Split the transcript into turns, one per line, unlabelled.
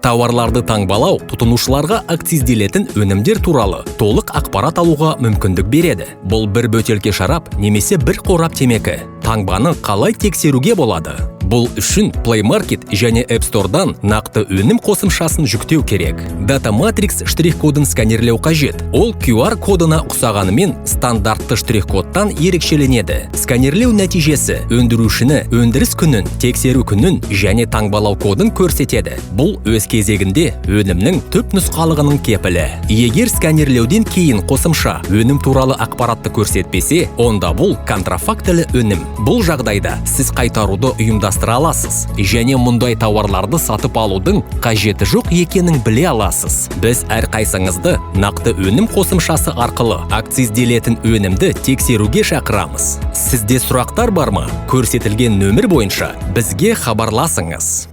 Тауарларды таңбалау тұтынушыларға акцизделетін өнімдер туралы толық ақпарат алуға мүмкіндік береді. Бұл бір бөтелке шарап немесе бір қорап темекі. Таңбаны қалай тексеруге болады? Бұл үшін Play Market және App Store'дан нақты өнім қосымшасын жүктеу керек. Data Matrix штрих-кодын сканерлеу қажет. Ол QR кодына ұқсағанымен стандартты штрих-кодтан ерекшеленеді. Сканерлеу нәтижесі өндірушіні өндіріс күнін, тексеру күнін және таңбалау кодын көрсетеді. Бұл өз кезегінде өнімнің түп нұсқалығының кепілі. Егер сканерлеуден кейін қосымша өнім туралы ақпаратты көрсетпесе, онда бұл контрафактілі өнім. Бұл жағдайда сіз қайтаруды ұйымдастыра аласыз және мұндай тауарларды сатып алудың қажеті жоқ екенін біле аласыз. Біз әрқайсыңызды нақты өнім қосымшасы арқылы акцизделетін өнімді тексеруге шақырамыз. Сізде сұрақтар бар ма? Көрсетілген нөмір бойынша бізге хабарласыңыз.